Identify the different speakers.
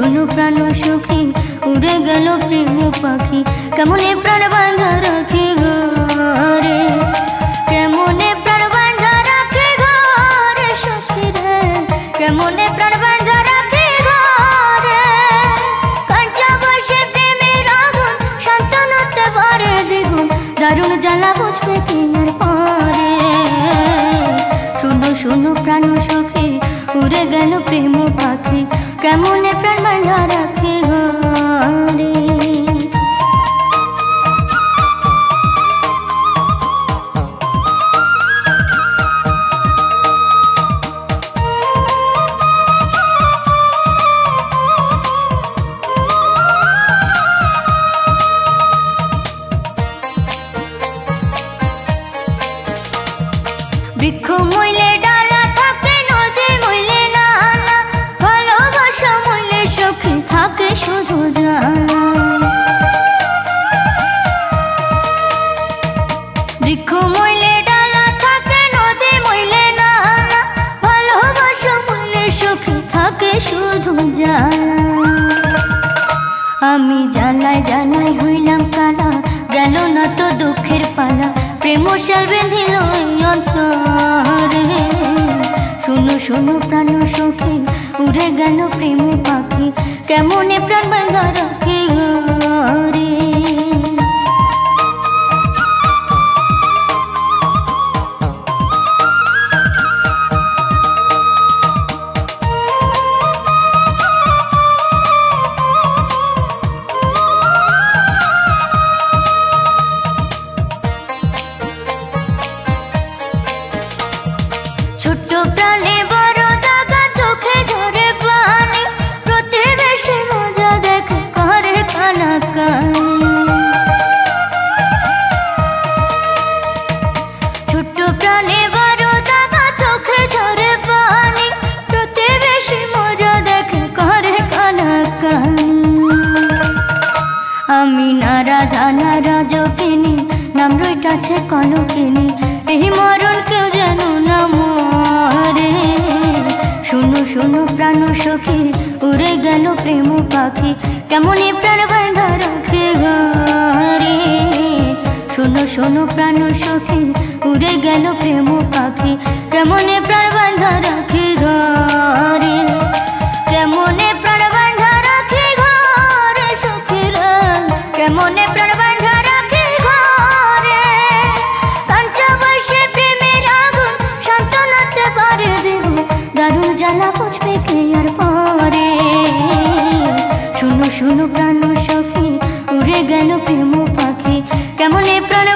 Speaker 1: শুনো প্রাণ সখী উড়ে গেল প্রেম পাখি কেমনে প্রাণ বাঁধা রাখি ঘরে কেমনে প্রাণ বাঁধা রাখি ঘরে সখী রে কেমনে প্রাণ বাঁধা রাখি ঘরে কাঁচা বসে প্রেমের আগুন শান্ত নতে পারে দ্বিগুণ দারুণ জ্বালা বুঝবে কি আর পরে শুনো শুনো প্রাণ সখী উড়ে গেল প্রেম পাখি কেমনে প্রাণ বাঁধা রাখি ঘরে বৃক্ষ মইলে ডালা থাকে নদী মইলে নালা ভালোবাসা মইলে সখী থাকে শুধু জানা বৃক্ষ মইলে ডালা থাকে নদী মইলে নালা ভালোবাসা মইলে সখী থাকে শুধু জানা আমি জ্বালায় জ্বালায় হইলাম কালা গেল না তো দুঃখের পালা প্রেম শাল বেঁধিল অন্তরে শুনো শুনো প্রাণ সখী উড়ে গেল প্রেম পাখি কেমনে প্রাণ বাঁধা রাখি ঘরে ছোট্ট প্রাণে বড় দাগা চোখে ঝরে পানি প্রতিবেশী মজা দেখে করে কানাকানি ছোট্ট প্রাণে বড় দাগা চোখে ঝরে পানি প্রতিবেশী মজা দেখে করে কানাকানি আমি নারা ধানা রাজকিনী নাম রইটাছে কলকিনী এই মরণ কেউ যেন না মরে শুনো শুনো প্রাণ সখী উড়ে গেল প্রেম পাখি কেমনে প্রাণ বাঁধা রাখে ঘরে শুনো শুনো প্রাণ সখী উড়ে গেল প্রেম পাখি কেমনে প্রাণ বাঁধা রাখে ঘরে কেমনে প্রাণ বাঁধা রাখে ঘরে সখী রে কেমনে প্রাণ বাঁধা রাখে ঘরে কাঁচা বসে প্রেমের আগুন শান্ত নাতে পারে দেবো দারুণ জ্বালা বুঝবে কে আর পরে শুনো শুনো প্রাণ সখী উড়ে গেল প্রেম পাখি কেমনে প্রাণ